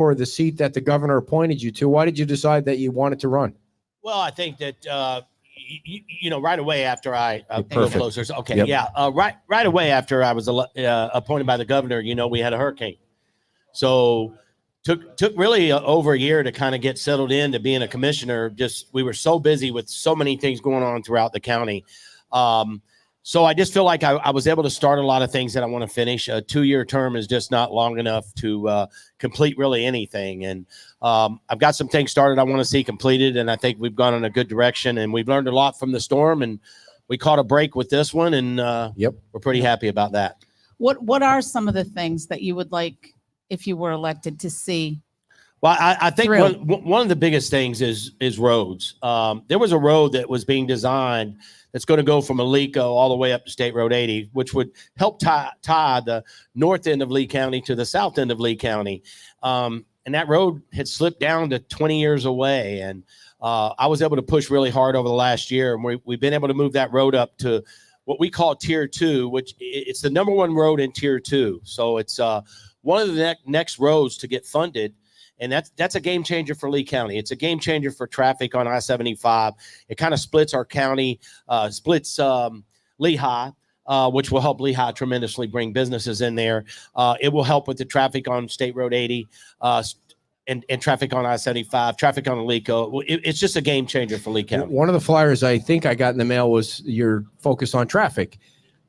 for the seat that the governor appointed you to. Why did you decide that you wanted to run? Well, I think that, right away after I Perfect. closer. Okay. Yep. Yeah. Right away after I was appointed by the governor, we had a hurricane. So took really over a year to kind of get settled into being a commissioner. We were so busy with so many things going on throughout the county. So I just feel like I was able to start a lot of things that I want to finish. A 2-year term is just not long enough to complete really anything. And I've got some things started I want to see completed, and I think we've gone in a good direction. And we've learned a lot from the storm, and we caught a break with this one, and we're pretty happy about that. What are some of the things that you would like, if you were elected, to see? Well, I think one of the biggest things is roads. There was a road that was being designed that's going to go from Alico all the way up to State Road 80, which would help tie the north end of Lee County to the south end of Lee County. And that road had slipped down to 20 years away. And I was able to push really hard over the last year. And we've been able to move that road up to what we call Tier 2, which it's the number one road in Tier 2. So it's one of the next roads to get funded. And that's a game changer for Lee County. It's a game changer for traffic on I-75. It kind of splits our county, splits Lehigh, which will help Lehigh tremendously bring businesses in there. It will help with the traffic on State Road 80 and traffic on I-75, traffic on Alico. It's just a game changer for Lee County. One of the flyers I think I got in the mail was your focus on traffic.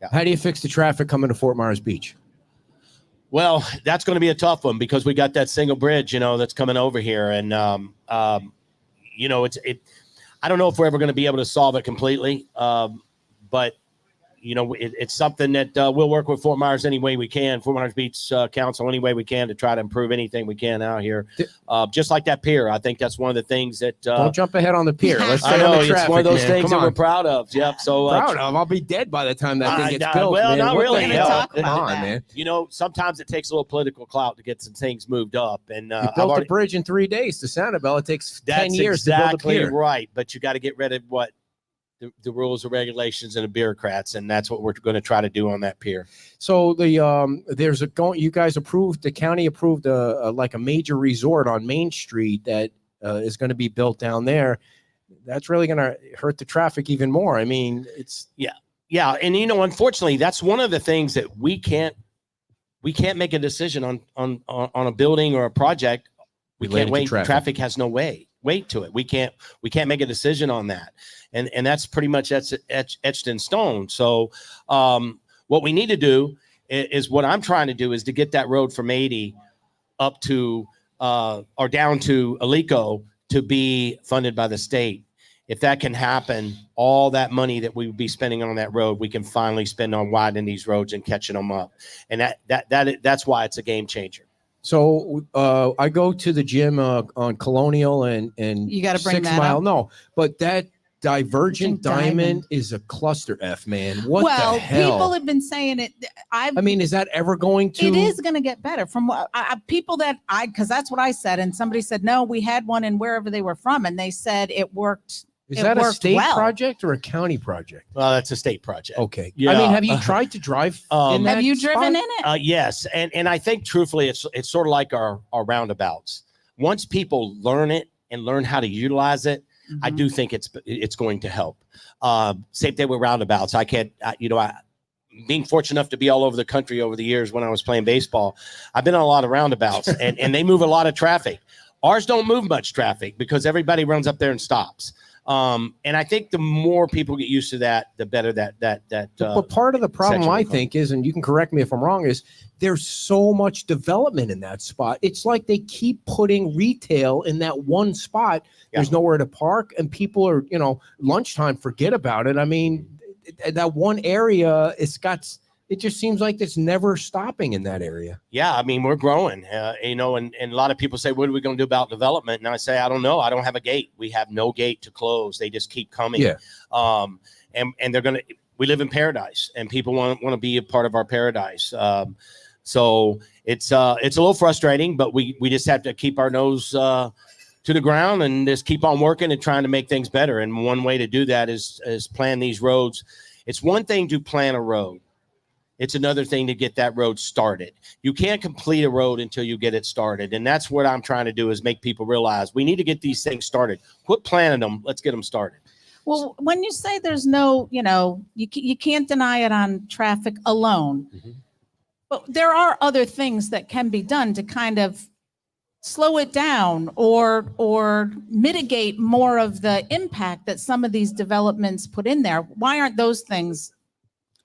Yeah. How do you fix the traffic coming to Fort Myers Beach? Well, that's going to be a tough one because we got that single bridge, that's coming over here. And, I don't know if we're ever going to be able to solve it completely. But, it's something that we'll work with Fort Myers any way we can, Fort Myers Beach Council any way we can to try to improve anything we can out here. Just like that pier. I think that's one of the things that don't jump ahead on the pier. Let's stay I know on the traffic, it's one of those things Come that on. we're proud of. Yep. So proud of. I'll be dead by the time that thing gets built. Well, man. not What really. the hell? Come on, man. Sometimes it takes a little political clout to get some things moved up. And you built the bridge in 3 days to Sanibel. It takes 10 years to build a pier. That's exactly right. But you got to get rid of what the rules and regulations and the bureaucrats, and that's what we're going to try to do on that pier. So you guys approved, the county approved a major resort on Main Street that is going to be built down there. That's really going to hurt the traffic even more. I mean, it's yeah, and unfortunately, that's one of the things that we can't make a decision on a building or a project. We can't wait. Traffic has no weight to it. We can't make a decision on that. And that's pretty much etched in stone. So what we need to do is what I'm trying to do is to get that road from 80 up to or down to Alico to be funded by the state. If that can happen, all that money that we would be spending on that road, we can finally spend on widening these roads and catching them up. And that's why it's a game changer. So I go to the gym on Colonial and you got to bring 6 that Mile. up. No, but that Divergent Diamond is a cluster F, man. What the hell? People have been saying it. I mean, is that ever going to? It is going to get better from what people because that's what I said. And somebody said, no, we had one in wherever they were from. And they said it worked. Is that a state project or a county project? Well, that's a state project. Okay. Yeah. I mean, have you tried to drive in that Have you spot? driven in it? Yes. And I think truthfully, it's sort of like our roundabouts. Once people learn it and learn how to utilize it, I do think it's going to help. Same thing with roundabouts. Being fortunate enough to be all over the country over the years when I was playing baseball, I've been on a lot of roundabouts and they move a lot of traffic. Ours don't move much traffic because everybody runs up there and stops. And I think the more people get used to that, the better that. But part of the problem I think is, and you can correct me if I'm wrong, is there's so much development in that spot. It's like they keep putting retail in that one spot. There's nowhere to park, and people are, lunchtime, forget about it. I mean, that one area, it just seems like it's never stopping in that area. Yeah, I mean, we're growing, and a lot of people say, what are we going to do about development? And I say, I don't know. I don't have a gate. We have no gate to close. They just keep coming. Yeah. And we live in paradise, and people want to be a part of our paradise. So it's a little frustrating, but we just have to keep our nose to the ground and just keep on working and trying to make things better. And one way to do that is plan these roads. It's one thing to plan a road. It's another thing to get that road started. You can't complete a road until you get it started. And that's what I'm trying to do, is make people realize we need to get these things started. Quit planning them. Let's get them started. Well, when you say there's no, you can't deny it on traffic alone, but there are other things that can be done to kind of slow it down or mitigate more of the impact that some of these developments put in there. Why aren't those things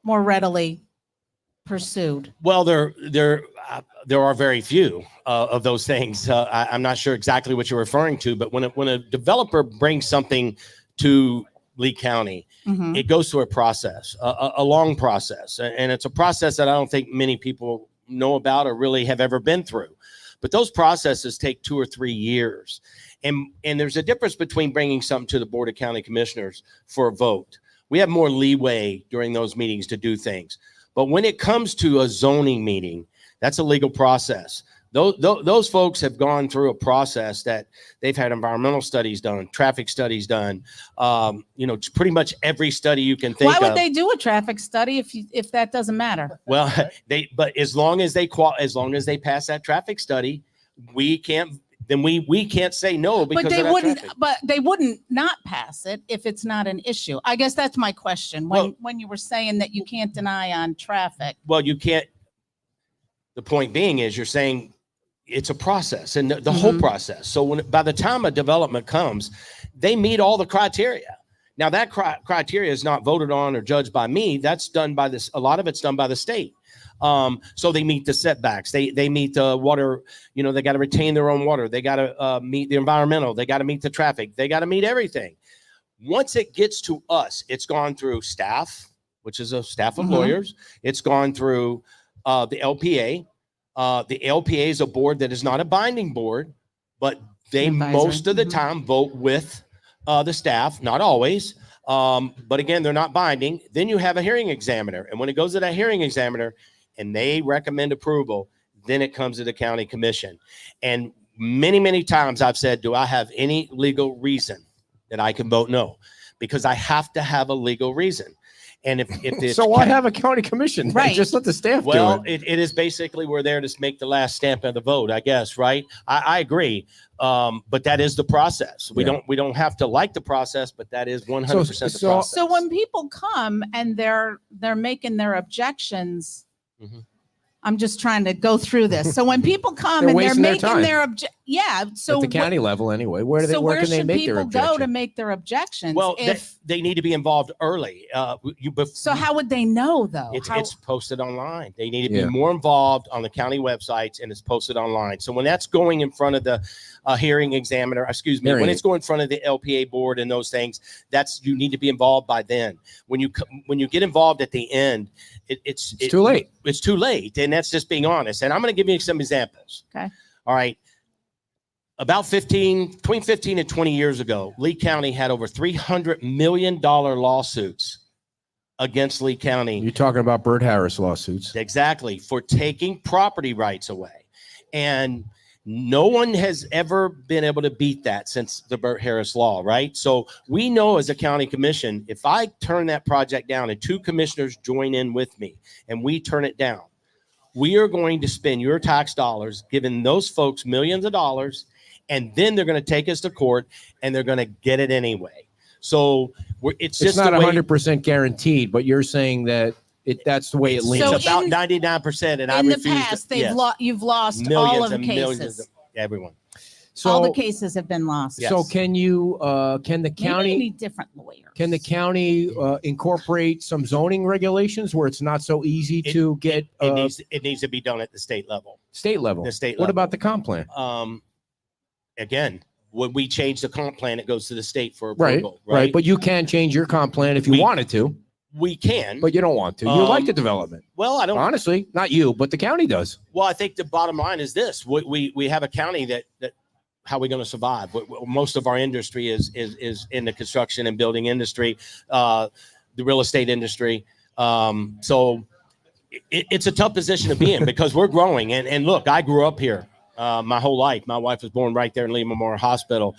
more readily pursued? Well, there are very few of those things. I'm not sure exactly what you're referring to, but when a developer brings something to Lee County, it goes through a process, a long process, and it's a process that I don't think many people know about or really have ever been through. But those processes take 2 or 3 years, and there's a difference between bringing something to the Board of County Commissioners for a vote. We have more leeway during those meetings to do things. But when it comes to a zoning meeting, that's a legal process. Those folks have gone through a process that they've had environmental studies done, traffic studies done, pretty much every study you can think of. Why would they do a traffic study if that doesn't matter? Well, but as long as they pass that traffic study, we can't say no because they wouldn't not pass it if it's not an issue. I guess that's my question. When you were saying that you can't deny on traffic. Well, you can't. The point being is you're saying it's a process, and the whole process. So by the time a development comes, they meet all the criteria. Now that criteria is not voted on or judged by me. That's done by this. A lot of it's done by the state. So they meet the setbacks. They meet the water. They got to retain their own water. They got to meet the environmental. They got to meet the traffic. They got to meet everything. Once it gets to us, it's gone through staff, which is a staff of lawyers. It's gone through the LPA. The LPA is a board that is not a binding board, but they most of the time vote with the staff, not always. But again, they're not binding. Then you have a hearing examiner. And when it goes to that hearing examiner and they recommend approval, then it comes to the county commission. And many, many times I've said, do I have any legal reason that I can vote no? Because I have to have a legal reason. And if it's so why have a county commission? Right. Just let the staff do it. Well, it is basically we're there to make the last stamp of the vote, I guess, right? I agree. But that is the process. We don't have to like the process, but that is 100% the process. So when people come and they're making their objections, I'm just trying to go through this. So when people come and they're making their so at the county level anyway, where can they make their objection? Go to make their objections? Well, they need to be involved early. So how would they know though? It's posted online. They need to be more involved on the county websites, and it's posted online. So when that's going in front of the hearing examiner, when it's going in front of the LPA board and those things, you need to be involved by then. When you get involved at the end, it's too late. It's too late, and that's just being honest. And I'm going to give you some examples. Okay. All right. About between 15 and 20 years ago, Lee County had over $300 million lawsuits against Lee County. You're talking about Bert Harris lawsuits. Exactly, for taking property rights away. And no one has ever been able to beat that since the Bert Harris law, right? So we know as a county commission, if I turn that project down and 2 commissioners join in with me and we turn it down, we are going to spend your tax dollars giving those folks millions of dollars, and then they're going to take us to court and they're going to get it anyway. So it's just not 100% guaranteed, but you're saying that that's the way it leans. It's about 99%, and I refuse. In the past, you've lost millions all of and cases. Millions of everyone. So all the cases have been lost. So can the county Maybe need different lawyers? Can the county incorporate some zoning regulations where it's not so easy to get? It needs to be done at the state level. State level. The state What level. about the comp plan? Again, when we change the comp plan, it goes to the state for approval. Right. But you can change your comp plan if you wanted to. We can, but you don't want to. You like the development. Well, I don't. Honestly, not you, but the county does. Well, I think the bottom line is this: we have a county that how are we going to survive? Most of our industry is in the construction and building industry, the real estate industry. So it's a tough position to be in because we're growing. And look, I grew up here my whole life. My wife was born right there in Lee Memorial Hospital.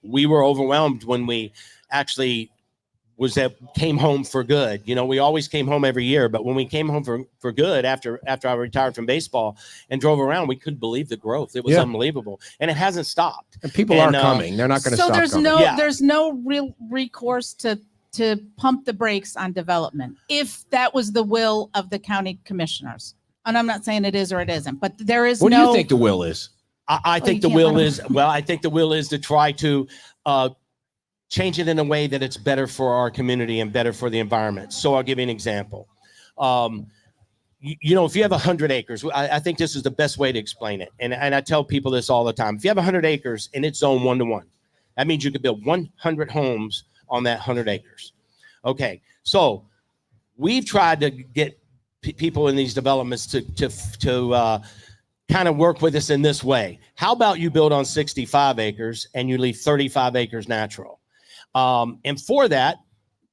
We were overwhelmed when we actually was that came home for good. You know, we always came home every year, but when we came home for good after I retired from baseball and drove around, we couldn't believe the growth. It was unbelievable, and it hasn't stopped. And people are coming; they're not going to stop. So coming. there's no real recourse to pump the brakes on development if that was the will of the county commissioners. And I'm not saying it is or it isn't, but there is What do you think the will is? I think the will is I think the will is to try to change it in a way that it's better for our community and better for the environment. So I'll give you an example. You know, if you have 100 acres, I think this is the best way to explain it. And I tell people this all the time. If you have 100 acres and it's zoned 1-to-1, that means you could build 100 homes on that 100 acres. Okay, so we've tried to get people in these developments to kind of work with us in this way. How about you build on 65 acres and you leave 35 acres natural? And for that,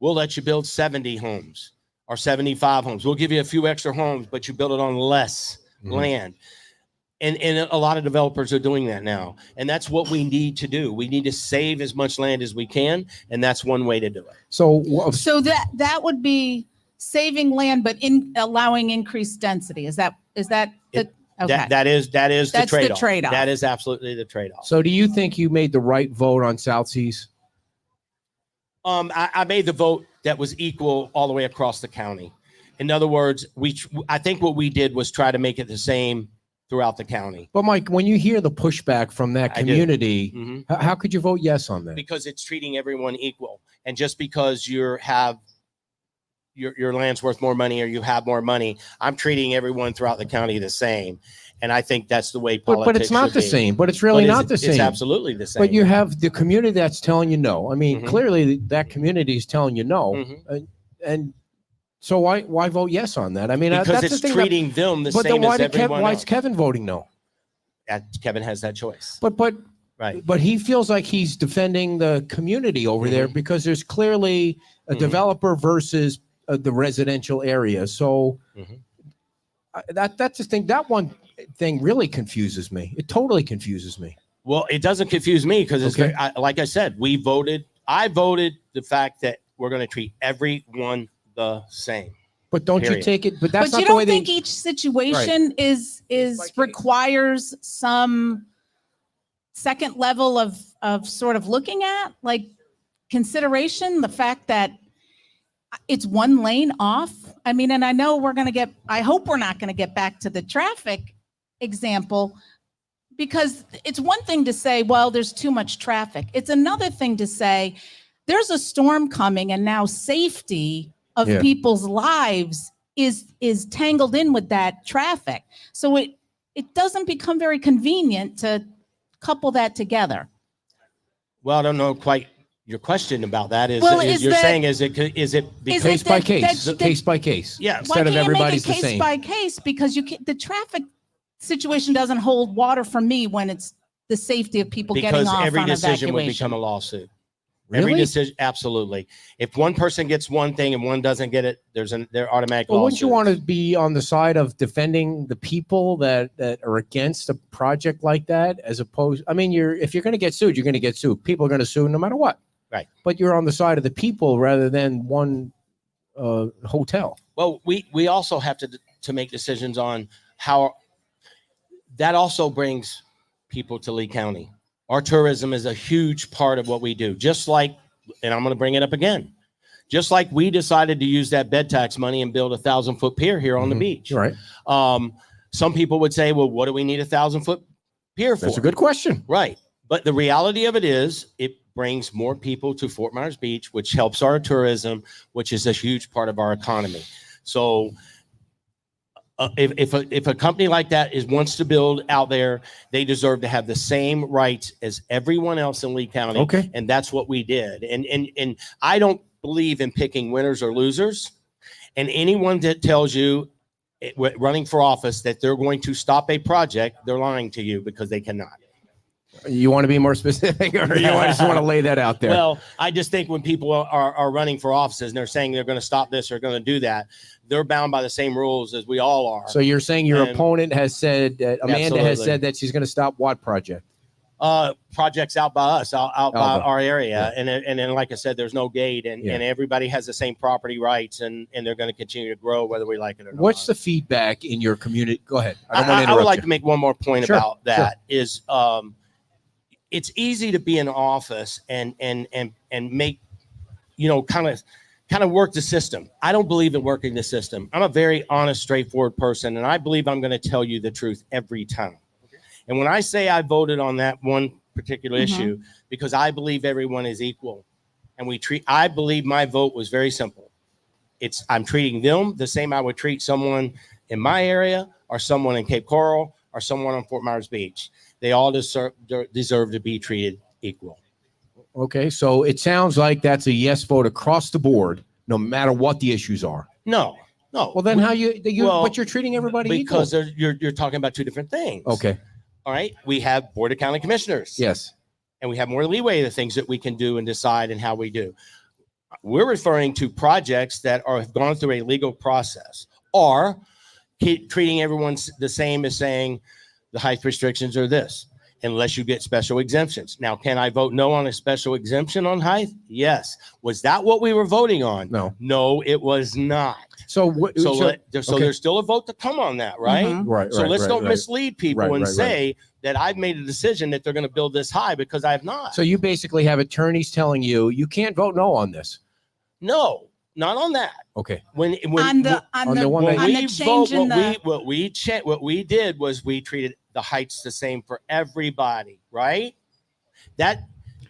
we'll let you build 70 homes or 75 homes. We'll give you a few extra homes, but you build it on less land. And a lot of developers are doing that now. And that's what we need to do. We need to save as much land as we can. And that's one way to do it. So that would be saving land, but allowing increased density. Is that okay. That is the trade-off. The trade-off. That is absolutely the trade-off. So do you think you made the right vote on South Seas? I made the vote that was equal all the way across the county. In other words, I think what we did was try to make it the same throughout the county. But Mike, when you hear the pushback from that community, how could you vote yes on that? Because it's treating everyone equal. And just because your land's worth more money or you have more money, I'm treating everyone throughout the county the same. And I think that's the way politics But it's not the same. But it's really not the same. It's absolutely the same. But you have the community that's telling you no. I mean, clearly that community is telling you no. And so why vote yes on that? I mean, because that's it's the thing treating them the same as everyone else. Why is Kevin voting no? Kevin has that choice. But he feels like he's defending the community over there because there's clearly a developer versus the residential area. So that's the thing. That one thing really confuses me. It totally confuses me. Well, it doesn't confuse me because it's like I said, I voted the fact that we're going to treat everyone the same. But don't you take it? But that's but not you the way don't think each situation is requires some second level of sort of looking at, like, consideration, the fact that it's one lane off. I mean, and I know I hope we're not going to get back to the traffic example, because it's one thing to say, well, there's too much traffic. It's another thing to say there's a storm coming and now safety of people's lives is tangled in with that traffic. So it doesn't become very convenient to couple that together. Well, I don't know quite your question about that. Is it case by case? Case by case. Yeah. Instead of everybody's the same. Case by case, because the traffic situation doesn't hold water for me when it's the safety of people getting off on evacuation. Because every decision would become a lawsuit. Really? Every decision, absolutely. If one person gets one thing and one doesn't get it, they're automatic lawsuits. Wouldn't you want to be on the side of defending the people that are against a project like that, as opposed? I mean, if you're going to get sued, you're going to get sued. People are going to sue no matter what. Right. But you're on the side of the people rather than one hotel. Well, we also have to make decisions on how that also brings people to Lee County. Our tourism is a huge part of what we do. Just like, and I'm going to bring it up again, just like we decided to use that bed tax money and build a 1,000-foot pier here on the beach. Right. Some people would say, well, what do we need a 1,000-foot pier for? That's a good question. Right. But the reality of it is it brings more people to Fort Myers Beach, which helps our tourism, which is a huge part of our economy. So if a company like that wants to build out there, they deserve to have the same rights as everyone else in Lee County. Okay. And that's what we did. And I don't believe in picking winners or losers. And anyone that tells you running for office that they're going to stop a project, they're lying to you, because they cannot. You want to be more specific, or you just want to lay that out there? Well, I just think when people are running for offices and they're saying they're going to stop this or going to do that, they're bound by the same rules as we all are. So you're saying your opponent has said, Amanda has said that she's going to stop what project? projects out by us, out by our area. Yeah. And then, like I said, there's no gate and everybody has the same property rights and they're going to continue to grow whether we like it or not. What's the feedback in your community? Go ahead. I don't want to interrupt I would like you. to make one more point Sure, about that is it's easy to be in office and make, kind of work the system. I don't believe in working the system. I'm a very honest, straightforward person, and I believe I'm going to tell you the truth every time. Okay. And when I say I voted on that one particular issue, because I believe everyone is equal, and I believe my vote was very simple. I'm treating them the same I would treat someone in my area or someone in Cape Coral or someone on Fort Myers Beach. They all deserve to be treated equal. Okay, so it sounds like that's a yes vote across the board, no matter what the issues are. No. Well, then but you're treating everybody because equal. You're talking about two different things. Okay. All right. We have Board of County Commissioners. Yes. And we have more leeway the things that we can do and decide and how we do. We're referring to projects that have gone through a legal process or treating everyone the same as saying the height restrictions are this, unless you get special exemptions. Now, can I vote no on a special exemption on height? Yes. Was that what we were voting on? No, it was not. So there's still a vote to come on that, right? Mm-hmm. Right. So let's don't mislead people and say that I've made a decision that they're going to build this high because I have not. So you basically have attorneys telling you can't vote no on this. No, not on that. Okay. What we did was we treated the heights the same for everybody, right?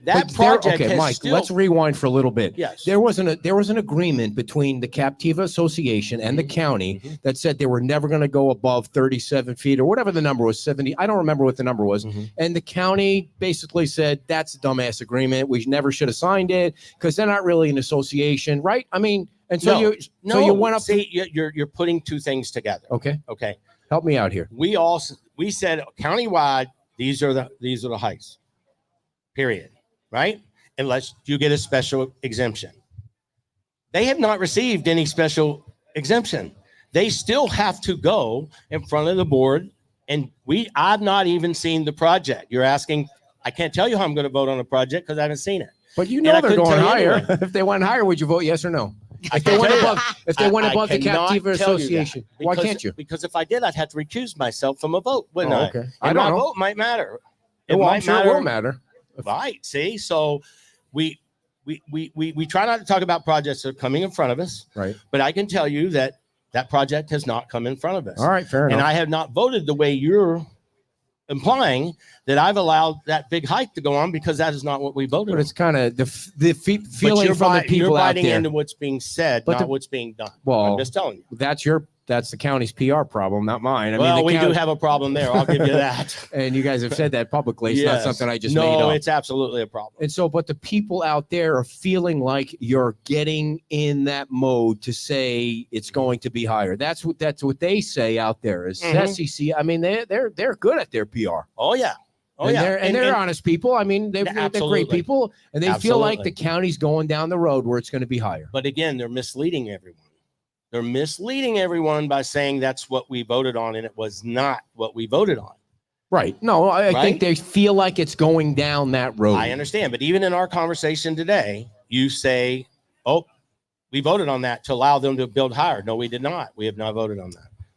Mike, let's rewind for a little bit. Yes. There was an agreement between the Captiva Association and the county that said they were never going to go above 37 feet or whatever the number was, 70. I don't remember what the number was. And the county basically said, that's a dumbass agreement. We never should have signed it because they're not really an association, right? I mean, and so you went up. See, you're putting two things together. Okay. Help me out here. We said countywide, these are the heights, period. Right? Unless you get a special exemption. They have not received any special exemption. They still have to go in front of the board. And I've not even seen the project. You're asking, I can't tell you how I'm going to vote on a project because I haven't seen it. But they're going higher. Anyway. If they went higher, would you vote yes or no? If they went above the Captiva Association, why can't you? Because if I did, I'd have to recuse myself from a vote, wouldn't I? Okay. And my vote might matter. It will matter. Right. See, so we try not to talk about projects that are coming in front of us. Right. But I can tell you that project has not come in front of us. All right, fair enough. And I have not voted the way you're implying that I've allowed that big hike to go on because that is not what we voted on. But it's kind of the feeling from the people you're out biting there. into what's being said, not what's being done. Well, I'm just telling you. That's the county's PR problem, not mine. We do have a problem there. I'll give you that. And you guys have said that publicly. It's not something I just made up. No, it's absolutely a problem. And so, but the people out there are feeling like you're getting in that mode to say it's going to be higher. That's what they say out there is SEC. I mean, they're good at their PR. Oh yeah. They're honest people. I mean, they're great people, and they feel like the county's going down the road where it's going to be higher. But again, they're misleading everyone. They're misleading everyone by saying that's what we voted on, and it was not what we voted on. Right. No, I think they feel like it's going down that road. I understand. But even in our conversation today, you say, oh, we voted on that to allow them to build higher. No, we did not. We have not voted on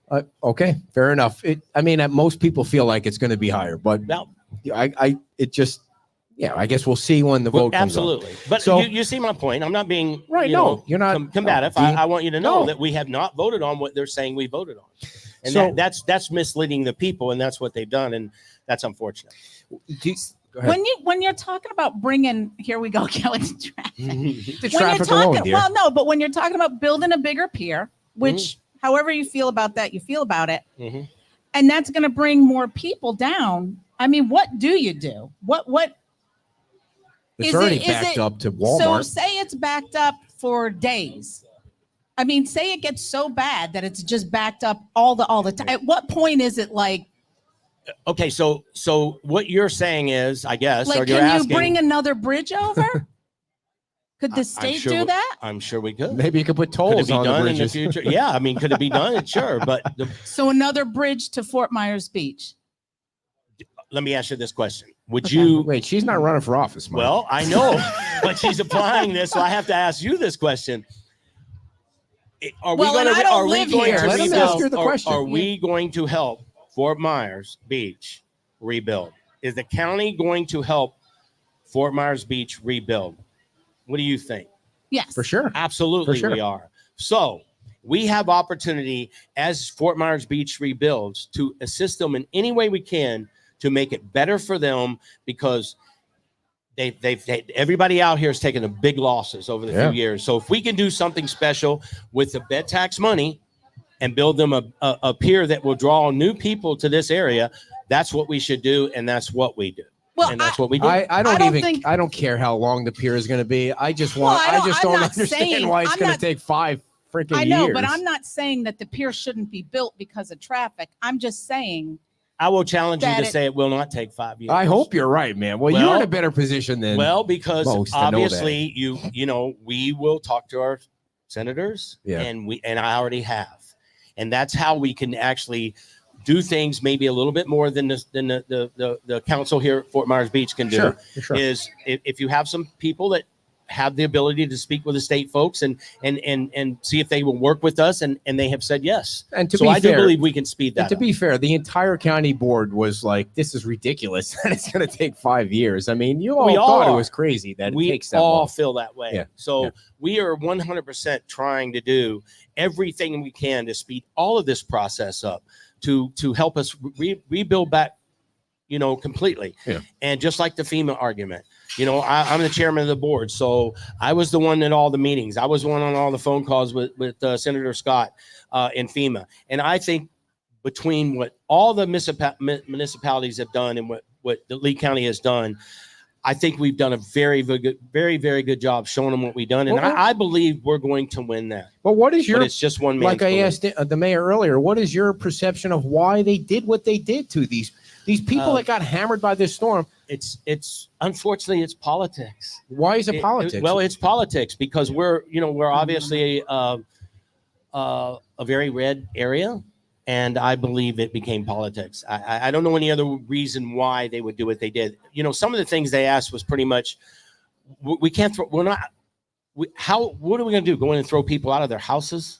that. Okay, fair enough. Most people feel like it's going to be higher, but I guess we'll see when the vote comes up. Absolutely. But so, you see my point. I'm not being you're not combative. I want you to know that we have not voted on what they're saying we voted on. And that's misleading the people, and that's what they've done, and that's unfortunate. When you're talking about bringing, here we go, Kelly, the traffic alone, dear. Well, no, but when you're talking about building a bigger pier, which however you feel about that, you feel about it, and that's going to bring more people down. I mean, what do you do? What? It's already backed up to Walmart. So say it's backed up for days. I mean, say it gets so bad that it's just backed up all the time. At what point is it like? Okay, so what you're saying is, I guess, like, or you're can asking, you bring another bridge over? Could the state do that? I'm sure we could. Maybe you could put tolls on the bridges. In the future? Yeah, I mean, could it be done? Sure, but so another bridge to Fort Myers Beach. let me ask you this question. Would you wait? She's not running for office, Mike. Well, I know, but she's applying this, so I have to ask you this question. Are we going to Let him ask her the question. Are we going to help Fort Myers Beach rebuild? Is the county going to help Fort Myers Beach rebuild? What do you think? Yes, for sure. Absolutely, for sure. We are. So we have opportunity as Fort Myers Beach rebuilds to assist them in any way we can to make it better for them, because everybody out here has taken a big losses over the few years. So if we can do something special with the bed tax money and build them a pier that will draw new people to this area, that's what we should do, and that's what we do. Well, and that's what we do. I don't care how long the pier is going to be. I just don't understand why it's going to take 5 freaking years. I know, but I'm not saying that the pier shouldn't be built because of traffic. I'm just saying. I will challenge you to say it will not take 5 years. I hope you're right, man. Well, you're in a better position than because obviously you know we will talk to our senators, and I already have, and that's how we can actually do things maybe a little bit more than the council here at Fort Myers Beach can do. Sure. Is if you have some people that have the ability to speak with the state folks and see if they will work with us, and they have said yes. And I do believe we can speed that up. To be fair, the entire county board was like, this is ridiculous that it's going to take 5 years. I mean, you all thought it was crazy that it takes that long. We all feel that way. We are 100% trying to do everything we can to speed all of this process up to help us rebuild back, completely. And just like the FEMA argument, I'm the chairman of the board, so I was the one at all the meetings. I was the one on all the phone calls with Senator Scott in FEMA. And I think between what all the municipalities have done and what the Lee County has done, I think we've done a very, very, very good job showing them what we've done. And I believe we're going to win that. But what is it's just one man. Like I asked the mayor earlier, what is your perception of why they did what they did to these people that got hammered by this storm? It's unfortunately it's politics. Why is it politics? Well, it's politics because we're obviously a very red area, and I believe it became politics. I don't know any other reason why they would do what they did. Some of the things they asked was pretty much, we can't throw. We're not. What are we going to do? Go in and throw people out of their houses?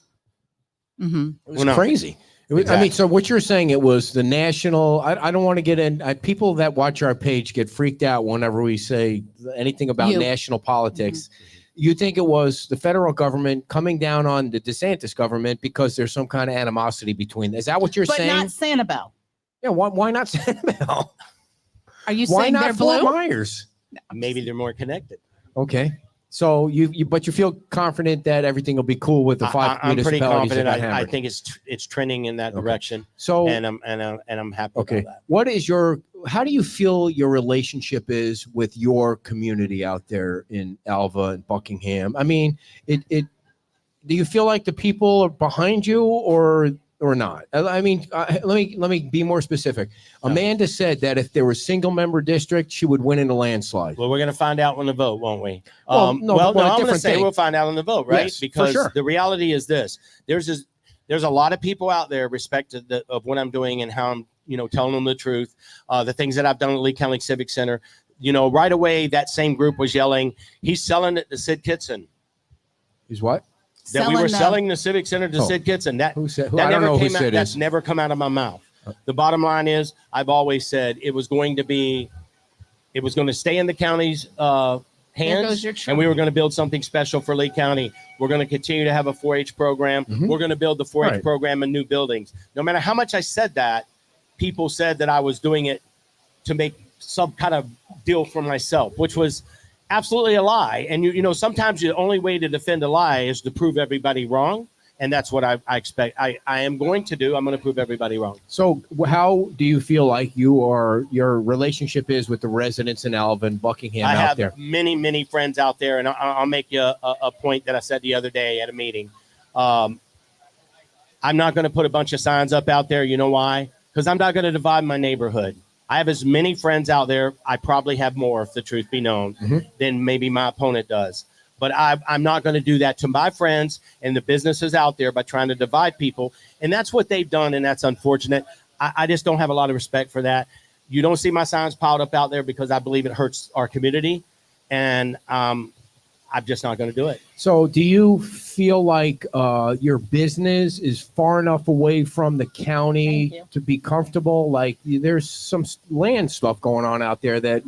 Mm-hmm. It was crazy. Exactly. I mean, so what you're saying, it was the national, I don't want to get in, people that watch our page get freaked out whenever we say anything about national politics. Mm-hmm. You think it was the federal government coming down on the DeSantis government because there's some kind of animosity between them. Is that what you're saying? But not Sanibel. Yeah, why not Sanibel? Are you saying they're blue? Why not Fort Myers? Maybe they're more connected. Okay. So you feel confident that everything will be cool with the 5 I'm pretty confident. I think it's trending in that direction. So and I'm happy about that. How do you feel your relationship is with your community out there in Alva and Buckingham? I mean, do you feel like the people are behind you or not? I mean, let me be more specific. Amanda said that if there was single member district, she would win in a landslide. Well, we're going to find out when the vote, won't we? I'm going to say we'll find out on the vote, right? Yes, because for sure. The reality is this: there's a lot of people out there respected of what I'm doing and how I'm telling them the truth. The things that I've done at Lee County Civic Center. Right away that same group was yelling, "He's selling it to Sid Kitson." He's what? That we were selling the Civic Center to Sid Kitson. That's never come out of my mouth. The bottom line is, I've always said it was going to stay in the county's hands, and we were going to build something special for Lee County. We're going to continue to have a 4-H program. Mm-hmm. We're going to build the 4-H program in new buildings. No matter how much I said that, people said that I was doing it to make some kind of deal for myself, which was absolutely a lie. And sometimes the only way to defend a lie is to prove everybody wrong. And that's what I expect. I am going to do. I'm going to prove everybody wrong. So how do you feel like your relationship is with the residents in Alva and Buckingham out there? I have many, many friends out there. And I'll make you a point that I said the other day at a meeting. I'm not going to put a bunch of signs up out there. You know why? Because I'm not going to divide my neighborhood. I have as many friends out there. I probably have more, if the truth be known, than maybe my opponent does. But I'm not going to do that to my friends and the businesses out there by trying to divide people. And that's what they've done, and that's unfortunate. I just don't have a lot of respect for that. You don't see my signs piled up out there because I believe it hurts our community, and I'm just not going to do it. So do you feel like your business is far enough away from the county to be comfortable? Like there's some land stuff going on out there that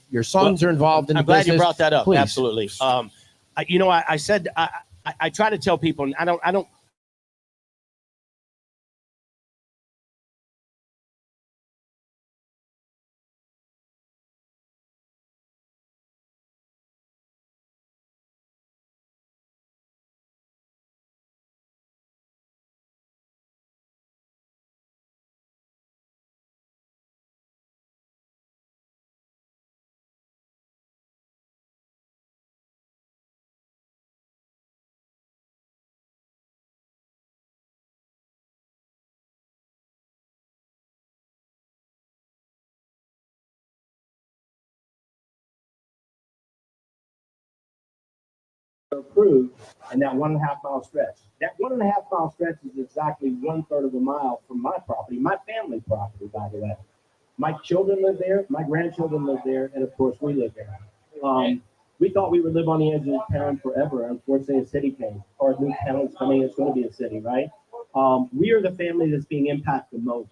your sons are involved in. I'm glad you brought that up. Please. Absolutely. I said I try to tell people, and I don't. Approved, and that 1.5 mile stretch. That 1.5 mile stretch is exactly 1/3 of a mile from my property, my family property, by the way. My children live there, my grandchildren live there, and of course we live there. We thought we would live on the edge of town forever. Unfortunately, a city came, or a new town's coming. It's going to be a city, right? We are the family that's being impacted most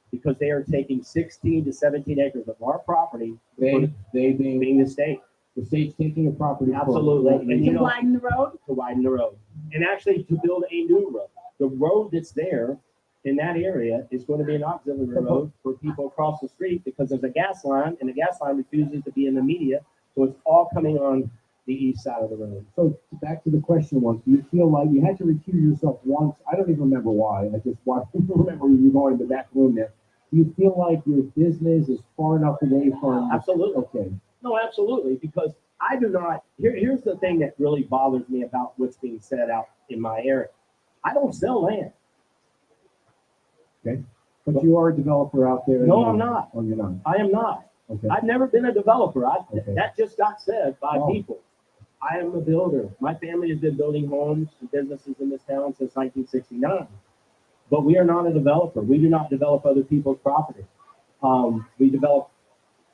because they are taking 16 to 17 acres of our property. They being the state. The state's taking a property. Absolutely. And, to widen the road? To widen the road. And actually to build a new road. The road that's there in that area is going to be an auxiliary road for people across the street because there's a gas line, and the gas line refuses to be in the media. So it's all coming on the east side of the road. So back to the question once, do you feel like you had to recuse yourself once? I don't even remember why. I just remember you going to the back room there. Do you feel like your business is far enough away from? Absolutely. Okay. No, absolutely, because I do not. Here's the thing that really bothers me about what's being said out in my area. I don't sell land. Okay, but you are a developer out there. No, I'm not. Oh, you're not. I am not. Okay. I've never been a developer. Okay. That just got said by people. I am a builder. My family has been building homes and businesses in this town since 1969. But we are not a developer. We do not develop other people's property. We develop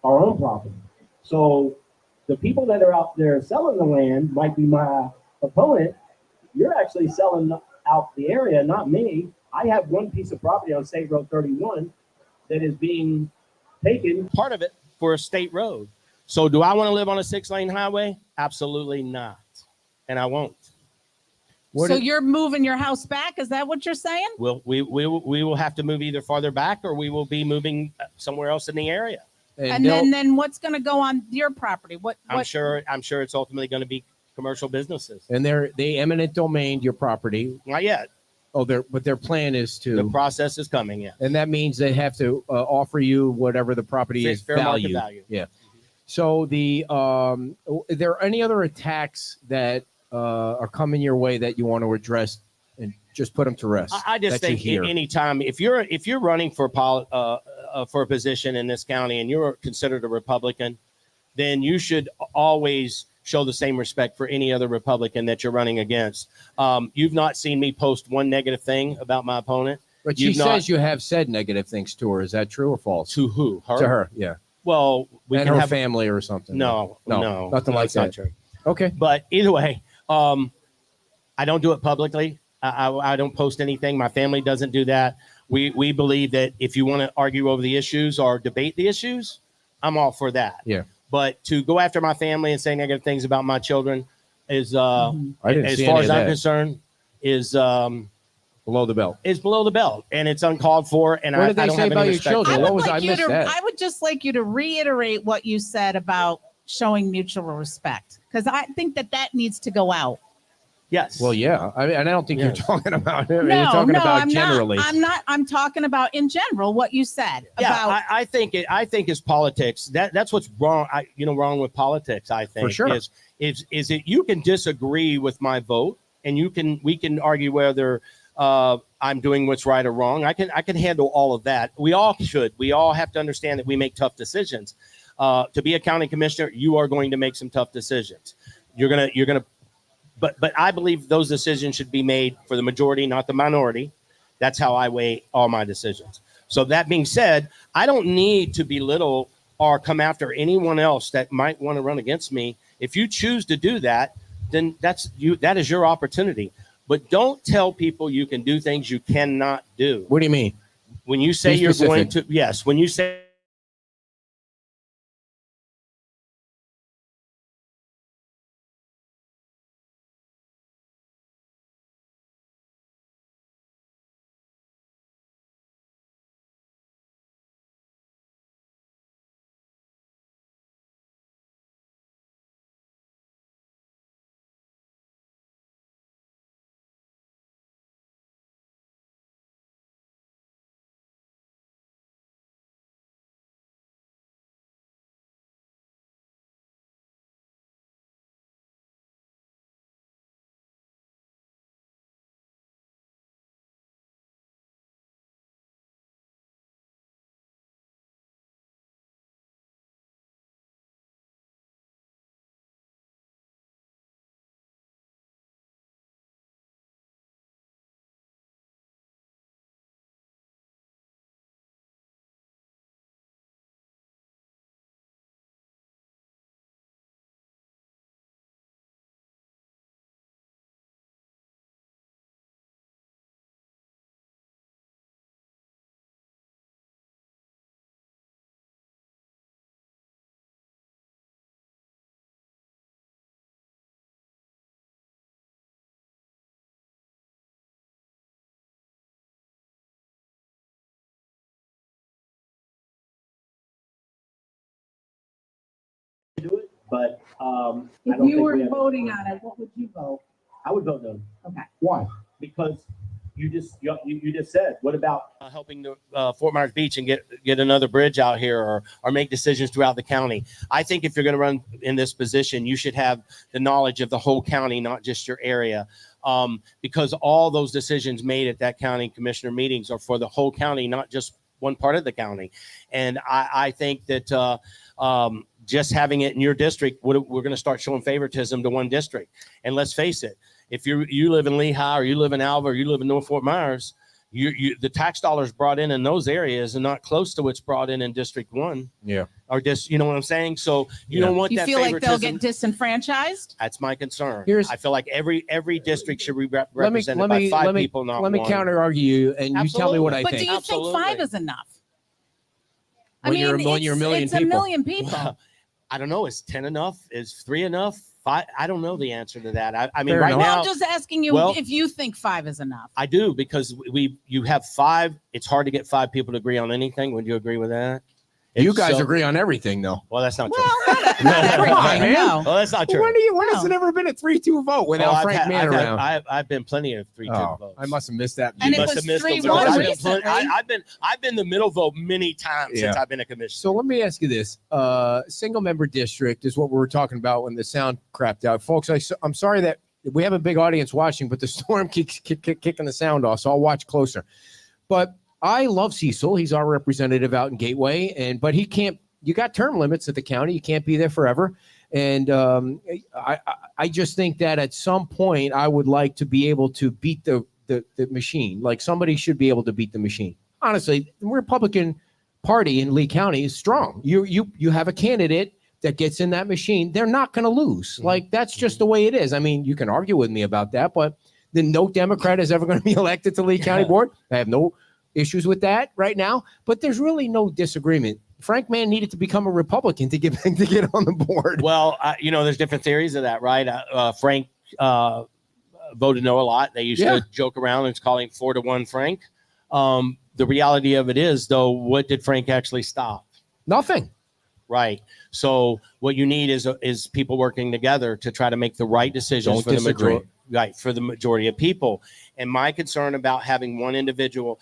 our own property. So the people that are out there selling the land might be my opponent. You're actually selling out the area, not me. I have one piece of property on State Road 31 that is being taken. Part of it for a state road. So do I want to live on a 6-lane highway? Absolutely not. And I won't. So you're moving your house back? Is that what you're saying? We will have to move either farther back or we will be moving somewhere else in the area. And then what's going to go on your property? What? I'm sure it's ultimately going to be commercial businesses. And they eminent domain your property. Not yet. Oh, but their plan is to. The process is coming. Yeah. And that means they have to offer you whatever the property is fair market value. Yeah. So are there any other attacks that are coming your way that you want to address and just put them to rest? I just think anytime if you're running for a position in this county and you're considered a Republican, then you should always show the same respect for any other Republican that you're running against. You've not seen me post one negative thing about my opponent. But she says you have said negative things to her. Is that true or false? To who? Her? To her, yeah. Well, and her family or something. No, nothing like that. Not true. Okay. But either way, I don't do it publicly. I don't post anything. My family doesn't do that. We believe that if you want to argue over the issues or debate the issues, I'm all for that. Yeah. But to go after my family and say negative things about my children is, as far as I'm concerned, is below the belt. It's below the belt, and it's uncalled for. And what did they don't say have about any your children? I would just like you to reiterate what you said about showing mutual respect, because I think that needs to go out. Yes. Well, yeah. I don't think you're talking about it. No, you're talking about I'm generally. not. I'm talking about in general what you said. Yeah, I think it's politics. That's what's wrong. Wrong with politics. I think for sure is that you can disagree with my vote, and we can argue whether I'm doing what's right or wrong. I can handle all of that. We all should. We all have to understand that we make tough decisions. To be a county commissioner, you are going to make some tough decisions. You're gonna. But I believe those decisions should be made for the majority, not the minority. That's how I weigh all my decisions. So that being said, I don't need to belittle or come after anyone else that might want to run against me. If you choose to do that, then that is your opportunity. But don't tell people you can do things you cannot do. What do you mean? When you say you're going to, yes, when you say do it, but I If don't you think were we have. voting on it, what would you vote? I would vote no. Okay. Why? Because you just said, what about helping the Fort Myers Beach and get another bridge out here or make decisions throughout the county. I think if you're going to run in this position, you should have the knowledge of the whole county, not just your area. Because all those decisions made at that county commissioner meetings are for the whole county, not just one part of the county. And I think that just having it in your district, we're going to start showing favoritism to one district. And let's face it, if you live in Lehigh or you live in Alva or you live in North Fort Myers, the tax dollars brought in those areas are not close to what's brought in District 1. Yeah. Or just, you know what I'm saying? So you don't want You that feel like they'll favoritism. get disenfranchised? That's my concern. Here's- I feel like every district should be Let me represented by five people, not let me one. counter argue you, and you tell me what I But think. do you Absolutely. think 5 is enough? When you're a million it's people. a million people. Well, I don't know. Is 10 enough? Is 3 enough? 5? I don't know the answer to that. I mean, Fair right enough. Well, now I'm just asking you well- if you think 5 is enough. I do, because you have 5. It's hard to get 5 people to agree on anything. Would you agree with that? You It's guys so- agree on everything, though. Well, that's not true. Well, not everything, no. Well, that's not true. When has it ever been a 3-2 vote without Well, Frank Mann around? I've been plenty of 3-2 Oh, votes. I must have missed that. And You it must was have missed 3-1 those votes. recently. I've been the middle vote many times since Yeah. I've been a commissioner. So let me ask you this: single member district is what we were talking about when the sound crapped out, folks. I'm sorry that we have a big audience watching, but the storm keeps kicking the sound off, so I'll watch closer. But I love Cecil; he's our representative out in Gateway, but he can't. You got term limits at the county; you can't be there forever. And I just think that at some point, I would like to be able to beat the machine. Like somebody should be able to beat the machine. Honestly, the Republican Party in Lee County is strong. You have a candidate that gets in that machine, they're not going to lose. Mhm. Like that's just the way it is. I mean, you can argue with me about that, but then no Democrat is ever going to be elected to Lee County Board. I have no issues with that right now, but there's really no disagreement. Frank Mann needed to become a Republican to get on the board. Well, there's different theories of that, right? Frank voted no a lot. They used to joke around and call him 4-1 Frank. The reality of it is, though, what did Frank actually stop? Nothing. Right. So what you need is people working together to try to make the right decisions for the majority of people. And my concern about having one individual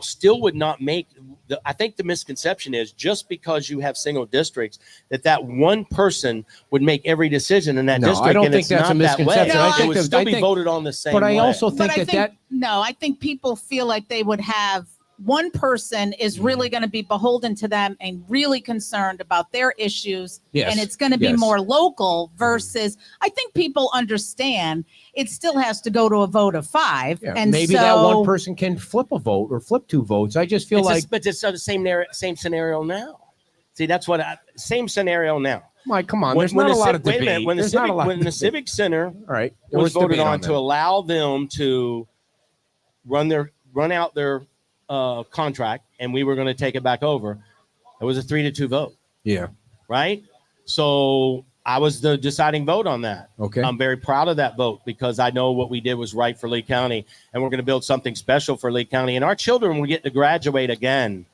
still would not make I think the misconception is just because you have single districts that one person would make every decision in that district. I don't and think it's that's a not that way. misconception. No, I It would think still be voted on the same but I way. also But think I think people feel like they would have one person is really going to be beholden to them and really concerned about their issues. Yes. And it's going to be Yes. more local versus, I think people understand it still has to go to a vote of 5. Yeah, And maybe so, that one person can flip a vote or flip 2 votes. I just feel But it's the same scenario now. See, that's what same scenario now. Mike, come on. There's not a lot of Wait a debate. minute. When the Civic Center all right, was voted on that. to allow them to run out their contract, and we were going to take it back over, it was a 3-2 vote. Yeah. Right. So I was the deciding vote on that. Okay. I'm very proud of that vote because I know what we did was right for Lee County, and we're going to build something special for Lee County, and our children will get to graduate again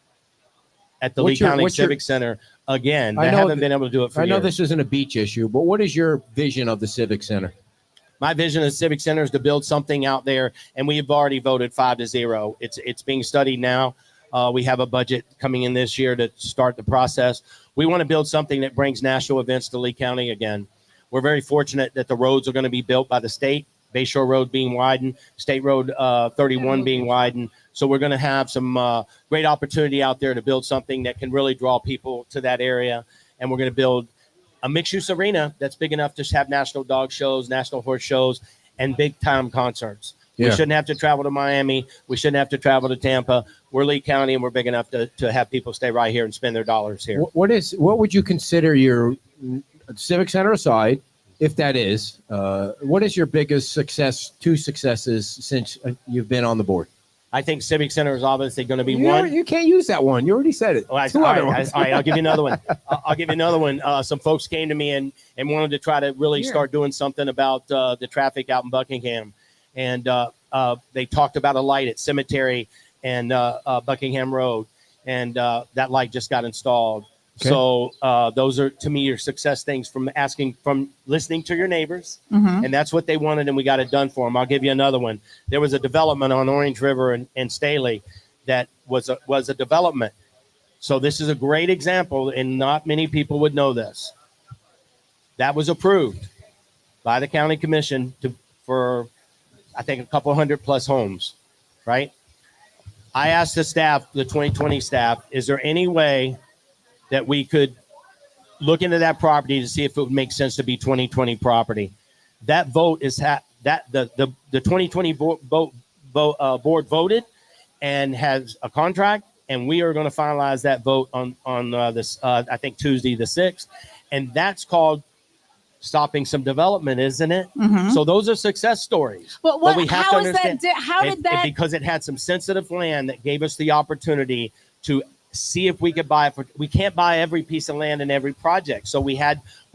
at the Lee County Civic Center again. They haven't been able to do it for years. I know this isn't a beach issue, but what is your vision of the Civic Center? My vision of the Civic Center is to build something out there, and we have already voted 5-0. It's being studied now. We have a budget coming in this year to start the process. We want to build something that brings national events to Lee County again. We're very fortunate that the roads are going to be built by the state, Bayshore Road being widened, State Road 31 being widened. So we're going to have some great opportunity out there to build something that can really draw people to that area. And we're going to build a mixed-use arena that's big enough to have national dog shows, national horse shows, and big-time concerts. Yeah. We shouldn't have to travel to Miami. We shouldn't have to travel to Tampa. We're Lee County, and we're big enough to have people stay right here and spend their dollars here. What would you consider your Civic Center aside, if that is, what is your biggest two successes since you've been on the board? I think Civic Center is obviously going to be one. You can't use that one. You already said it. All right, I'll give you another one. I'll give you another one. Some folks came to me and wanted to try to really start doing something about the traffic out in Buckingham. And they talked about a light at Cemetery and Buckingham Road. And that light just got installed. Okay. So those are, to me, your success things from listening to your neighbors. Mm-hmm. And that's what they wanted, and we got it done for them. I'll give you another one. There was a development on Orange River and Staley that was a development. So this is a great example, and not many people would know this. That was approved by the county commission for, I think, a couple 100+ homes, right? I asked the staff, the 2020 staff, is there any way that we could look into that property to see if it would make sense to be 2020 property? That vote is the 2020 board voted and has a contract, and we are going to finalize that vote on this I think Tuesday the 6th, and that's called stopping some development, isn't it? Mm-hmm. So those are success stories. But we have how to is understand, that? How did that? Because it had some sensitive land that gave us the opportunity to see if we could buy it. We can't buy every piece of land in every project. So we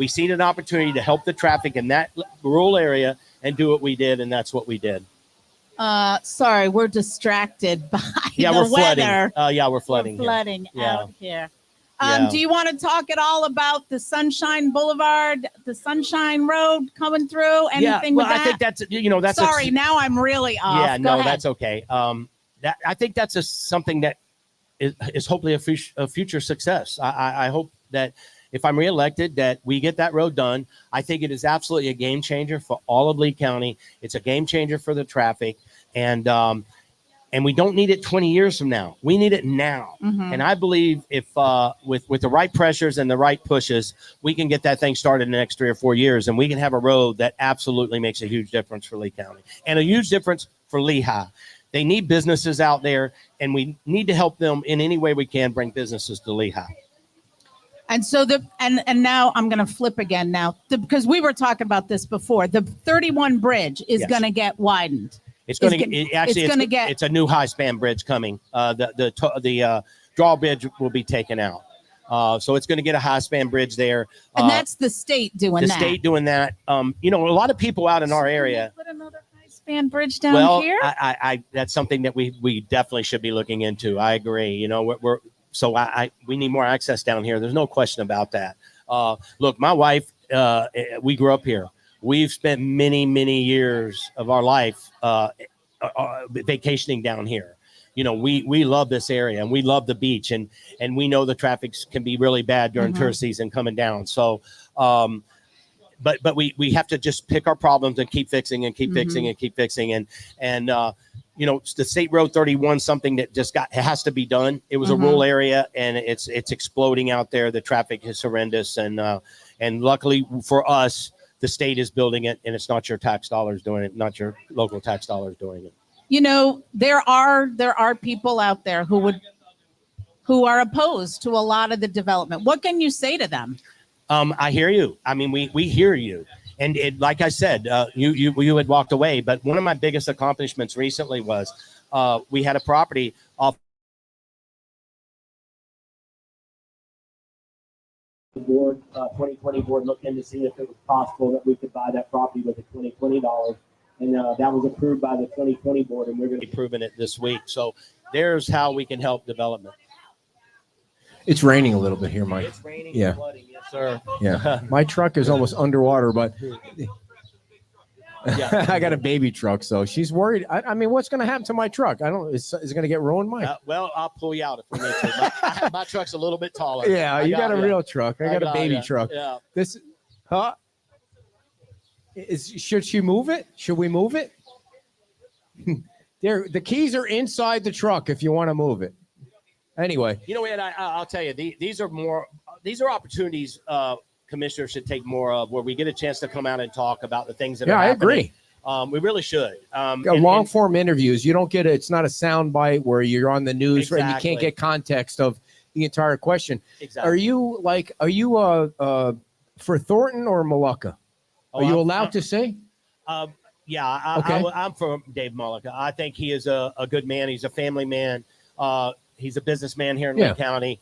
seen an opportunity to help the traffic in that rural area and do what we did. And that's what we did. Sorry, we're distracted by the we're weather. Flooding. We're flooding. We're flooding out here. Yeah. Do you want to talk at all about the Sunshine Boulevard, the Sunshine Road coming through? Anything with that? I think that's Sorry, now I'm really off. Yeah, Go ahead. That's okay. I think that's something that is hopefully a future success. I hope that if I'm reelected, that we get that road done. I think it is absolutely a game changer for all of Lee County. It's a game changer for the traffic, and we don't need it 20 years from now. We need it now. Mm-hmm. And I believe if with the right pressures and the right pushes, we can get that thing started in the next 3 or 4 years, and we can have a road that absolutely makes a huge difference for Lee County and a huge difference for Lehigh. They need businesses out there, and we need to help them in any way we can bring businesses to Lehigh. And so and now I'm going to flip again now because we were talking about this before. The 31 bridge is going to get widened. It's a new high span bridge coming. The drawbridge will be taken out. So it's going to get a high span bridge there. And that's the state doing that. The state doing that. A lot of people out in our area. Put another high span bridge down here? I that's something that we definitely should be looking into. I agree. We need more access down here. There's no question about that. Look, my wife, we grew up here. We've spent many, many years of our life vacationing down here. We love this area, and we love the beach, and we know the traffic can be really bad during tourist season coming down. So but we have to just pick our problems and keep fixing and keep fixing and keep fixing. And you know, the State Road 31, something that just has to be done. It was a rural area, and it's exploding out there. The traffic is horrendous, and luckily for us, the state is building it, and it's not your tax dollars doing it, not your local tax dollars doing it. You know, there are people out there who are opposed to a lot of the development. What can you say to them? I hear you. I mean, we hear you. And like I said, you had walked away, but one of my biggest accomplishments recently was we had a property off The board, 2020 board looked in to see if it was possible that we could buy that property with the 2020 dollars. And that was approved by the 2020 board, and we're going to be proving it this week. So there's how we can help development. It's raining a little bit here, Mike. It's raining Yeah. and flooding, yes, sir. Yeah. My truck is almost underwater, but Yeah. I got a baby truck, so she's worried. I mean, what's going to happen to my truck? I don't. Is it going to get ruined, Mike? Well, I'll pull you out if we need to. My truck's a little bit taller. Yeah, you got a real truck. I got a baby truck. Yeah. This, huh? Should she move it? Should we move it? The keys are inside the truck if you want to move it. Anyway, you know, Ed, I'll tell you, these are opportunities commissioners should take more of, where we get a chance to come out and talk about the things that are happening. I agree. We really should. Long form interviews. You don't get it's not a sound bite where you're on the news and you can't get context of the entire question. Exactly. Are you for Thornton or Molucca? Are you allowed to say? Yeah, Okay. I'm for Dave Mullica. I think he is a good man. He's a family man. He's a businessman here in Lake County.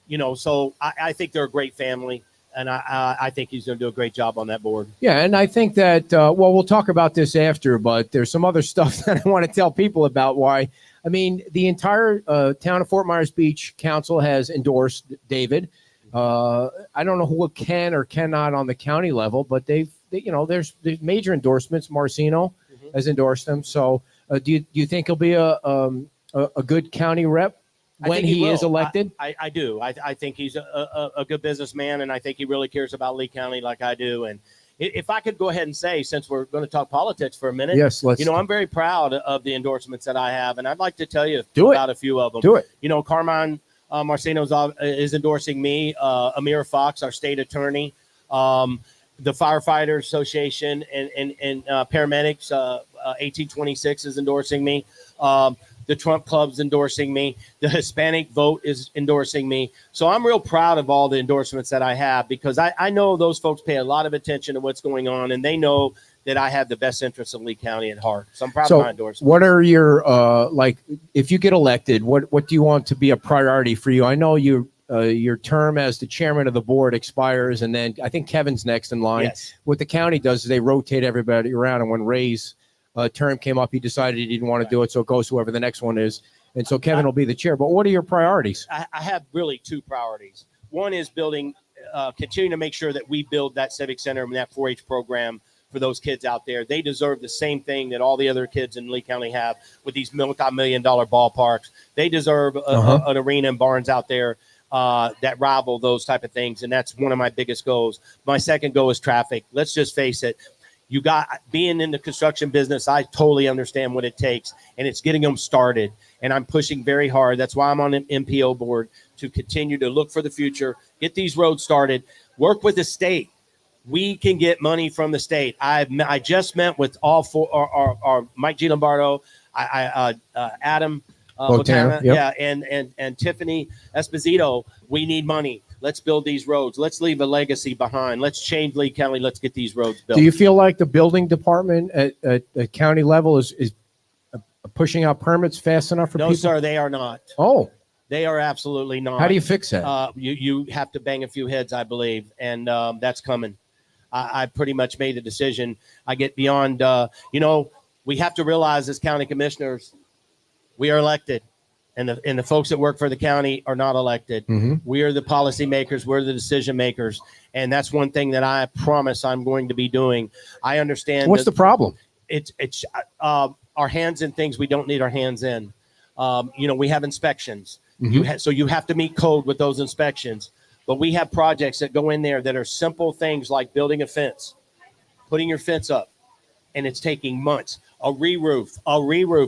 You know, so I think they're a great family, and I think he's going to do a great job on that board. Yeah, and I think that, well, we'll talk about this after, but there's some other stuff that I want to tell people about why. I mean, the entire town of Fort Myers Beach Council has endorsed David. I don't know who can or cannot on the county level, but there's major endorsements. Marcino has endorsed them. So do you think he'll be a good county rep when he is elected? I do. I think he's a good businessman, and I think he really cares about Lee County like I do. And if I could go ahead and say, since we're going to talk politics for a minute, yes, let's. I'm very proud of the endorsements that I have, and I'd like to tell you about a few of them. Do it. Carmine Marcino is endorsing me. Amir Fox, our state attorney, the Firefighter Association and paramedics, 1826 is endorsing me. The Trump Club's endorsing me. The Hispanic Vote is endorsing me. So I'm real proud of all the endorsements that I have, because I know those folks pay a lot of attention to what's going on, and they know that I have the best interests of Lee County at heart. So I'm proud of my endorsements. What are your, if you get elected, what do you want to be a priority for you? I know your term as the chairman of the board expires, and then I think Kevin's next in line. Yes. What the county does is they rotate everybody around, and when Ray's term came up, he decided he didn't want to do it, so it goes whoever the next one is, and so Kevin will be the chair. But what are your priorities? I have really two priorities. One is continuing to make sure that we build that Civic Center and that 4-H program for those kids out there. They deserve the same thing that all the other kids in Lee County have with these multi-million-dollar ballparks. They deserve an arena and barns out there that rival those type of things, and that's one of my biggest goals. My second goal is traffic. Let's just face it. Being in the construction business, I totally understand what it takes, and it's getting them started. And I'm pushing very hard. That's why I'm on an MPO board, to continue to look for the future, get these roads started, work with the state. We can get money from the state. I just met with all four, our Mike G. Lombardo, Adam Botana, yeah, and Tiffany Esposito. We need money. Let's build these roads. Let's leave a legacy behind. Let's change Lee County. Let's get these roads built. Do you feel like the building department at county level is pushing out permits fast enough for people? No, sir, they are not. Oh, they are absolutely not. How do you fix that? You have to bang a few heads, I believe, and that's coming. I pretty much made a decision. I get beyond, we have to realize as county commissioners, we are elected. And the folks that work for the county are not elected. Mm-hmm. We are the policymakers. We're the decision makers. And that's one thing that I promise I'm going to be doing. I understand. What's the problem? It's our hands in things we don't need our hands in. We have inspections. Mm-hmm. So you have to meet code with those inspections. But we have projects that go in there that are simple things like building a fence, putting your fence up, and it's taking months. A re-roof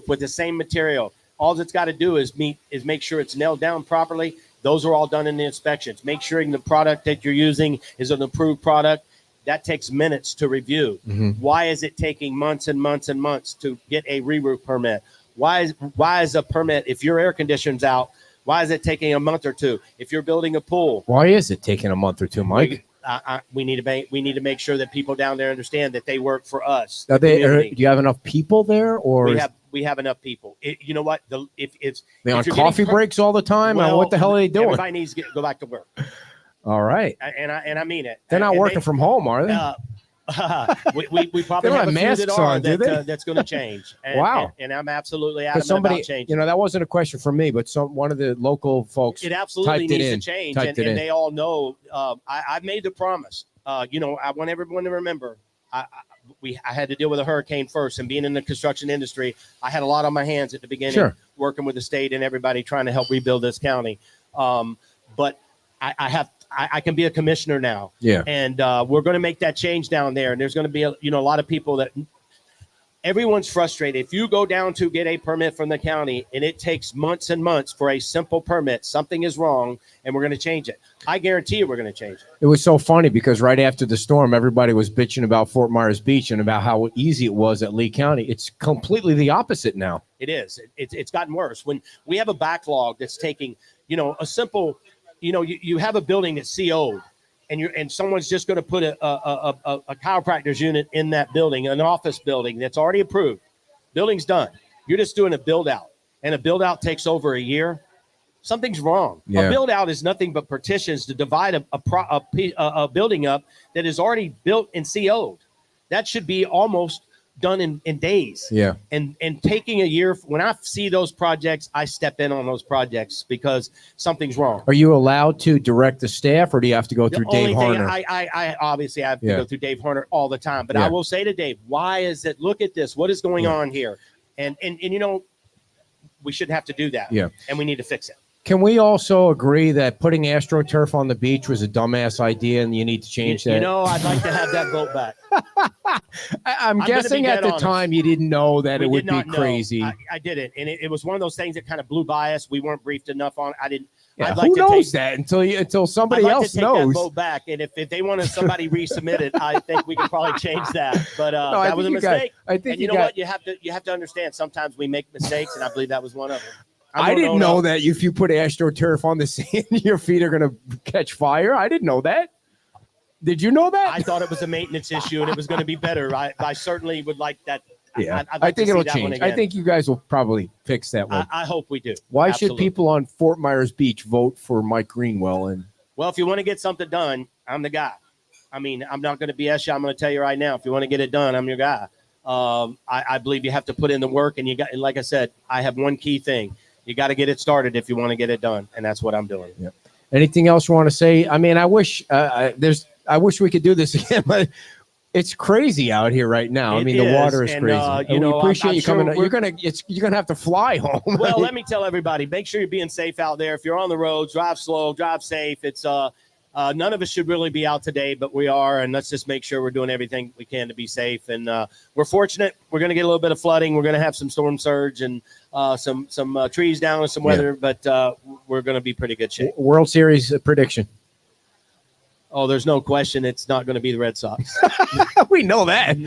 with the same material. All it's got to do is make sure it's nailed down properly. Those are all done in the inspections. Make sure the product that you're using is an approved product. That takes minutes to review. Why is it taking months and months and months to get a re-roof permit? Why is a permit, if your air conditioner's out, why is it taking a month or two? If you're building a pool, why is it taking a month or two, Mike? We need to make sure that people down there understand that they work for us. Do you have enough people there, or we have enough people? You know what? They on coffee breaks all the time. Well, what the hell are they doing? Everybody needs to go back to work. All right, and I mean it. They're not working from home, are they? We probably have a few that are that's going to change. Wow. And I'm absolutely adamant about changing. That wasn't a question for me, but one of the local folks. It absolutely needs to change, and they all know. I've made the promise. I want everyone to remember. I had to deal with a hurricane first, and being in the construction industry, I had a lot on my hands at the beginning, working with the state and everybody trying to help rebuild this county. But I can be a commissioner now. Yeah. And we're going to make that change down there. And there's going to be a lot of people that everyone's frustrated. If you go down to get a permit from the county and it takes months and months for a simple permit, something is wrong and we're going to change it. I guarantee you we're going to change it. It was so funny because right after the storm, everybody was bitching about Fort Myers Beach and about how easy it was at Lee County. It's completely the opposite now. It is. It's gotten worse. When we have a backlog that's taking, a simple, you have a building that's CO'd and someone's just going to put a chiropractor's unit in that building, an office building that's already approved. Building's done. You're just doing a build out, and a build out takes over a year. Something's wrong. Yeah. A build out is nothing but partitions to divide a building up that is already built and CO'd. That should be almost done in days. Yeah. And taking a year, when I see those projects, I step in on those projects because something's wrong. Are you allowed to direct the staff, or do you have to go through Dave Horner? I obviously have to go through Dave Horner all the time, but I will say to Dave, why is it, look at this, what is going on here? And we shouldn't have to do that. Yeah. And we need to fix it. Can we also agree that putting AstroTurf on the beach was a dumbass idea and you need to change that? I'd like to have that vote back. I'm guessing at the time you didn't know that it would be crazy. I didn't. And it was one of those things that kind of blew by us. We weren't briefed enough on it. I didn't. Yeah, who knows that until somebody else knows? That vote back. And if they wanted somebody resubmit it, I think we could probably change that. But that was a mistake. I think what? You have to understand sometimes we make mistakes, and I believe that was one of them. I didn't know that if you put AstroTurf on the sand, your feet are going to catch fire. I didn't know that. Did you know that? I thought it was a maintenance issue and it was going to be better. I certainly would like that. Yeah, I'd I like think to see it'll that change. one again. I think you guys will probably fix that one. I hope we do. Why should people on Fort Myers Beach vote for Mike Greenwell? Well, if you want to get something done, I'm the guy. I mean, I'm not going to BS you. I'm going to tell you right now. If you want to get it done, I'm your guy. I believe you have to put in the work, and like I said, I have one key thing. You got to get it started if you want to get it done, and that's what I'm doing. Yeah. Anything else you want to say? I mean, I wish we could do this again, but it's crazy out here right now. The water is crazy. We appreciate you coming. You're gonna have to fly home. Well, let me tell everybody: make sure you're being safe out there. If you're on the road, drive slow, drive safe. It's none of us should really be out today, but we are, and let's just make sure we're doing everything we can to be safe. And we're fortunate. We're going to get a little bit of flooding. We're going to have some storm surge and some trees down and some weather, but we're going to be pretty good shape. World Series prediction. Oh, there's no question. It's not going to be the Red Sox. We know that.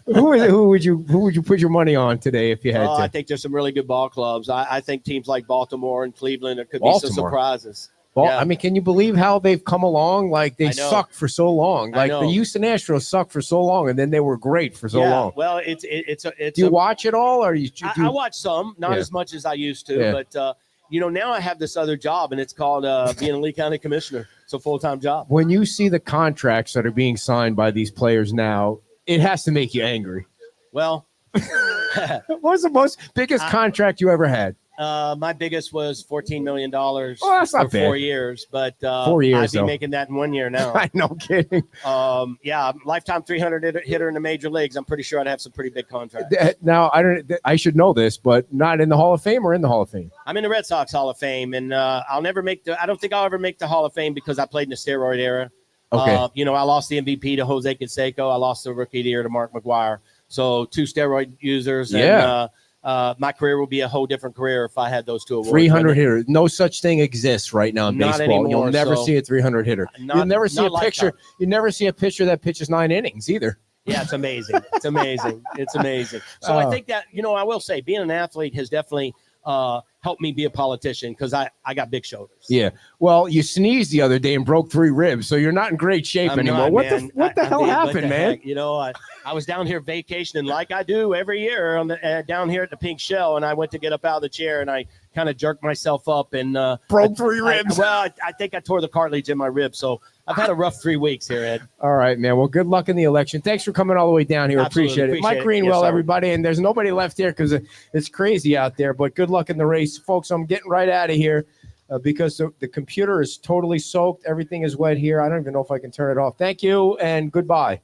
Who would you put your money on today if you had to? I think there's some really good ball clubs. I think teams like Baltimore and Cleveland, there could be some surprises. Well, I mean, can you believe how they've come along? Like they sucked for so long. Like the Houston Astros sucked for so long, and then they were great for so long. Well, it's. Do you watch it all, or I watch some, not as much as I used to, but now I have this other job, and it's called being a Lee County Commissioner. It's a full-time job. When you see the contracts that are being signed by these players now, it has to make you angry. Well, what was the biggest contract you ever had? My biggest was $14 million Well, that's for not bad. 4 years, but 4 years, I'd be though. making that in 1 year now. No kidding. Yeah, lifetime 300 hitter in the major leagues. I'm pretty sure I'd have some pretty big contracts. Now, I should know this, but not in the Hall of Fame or in the Hall of Fame? I'm in the Red Sox Hall of Fame, and I don't think I'll ever make the Hall of Fame because I played in the steroid era. Okay. I lost the MVP to Jose Canseco. I lost the Rookie of the Year to Mark McGwire. So 2 steroid users. Yeah. And, my career would be a whole different career if I had those 2 awards. 300 hitter. No such thing exists right now in Not baseball. You'll anymore, never so- see a 300 hitter. You'll never see a not picture. lifetime. You never see a pitcher that pitches 9 innings either. Yeah, it's amazing. It's amazing. It's amazing. So I think that, I will say being an athlete has definitely helped me be a politician because I got big shoulders. Yeah. Well, you sneezed the other day and broke 3 ribs, so you're not in great shape I'm anymore. not, What man. the hell happened, man? Heck? I was down here vacationing like I do every year on the down here at the Pink Shell, and I went to get up out of the chair and I kind of jerked myself up and Broke 3 ribs. I think I tore the cartilage in my ribs, so I've had a rough 3 weeks here, Ed. All right, man. Well, good luck in the election. Thanks for coming all the way down here. Absolutely, Appreciate it. Mike appreciate it. Greenwell, Yes, sir. everybody. And there's nobody left here because it's crazy out there, but good luck in the race. Folks, I'm getting right out of here because the computer is totally soaked. Everything is wet here. I don't even know if I can turn it off. Thank you and goodbye.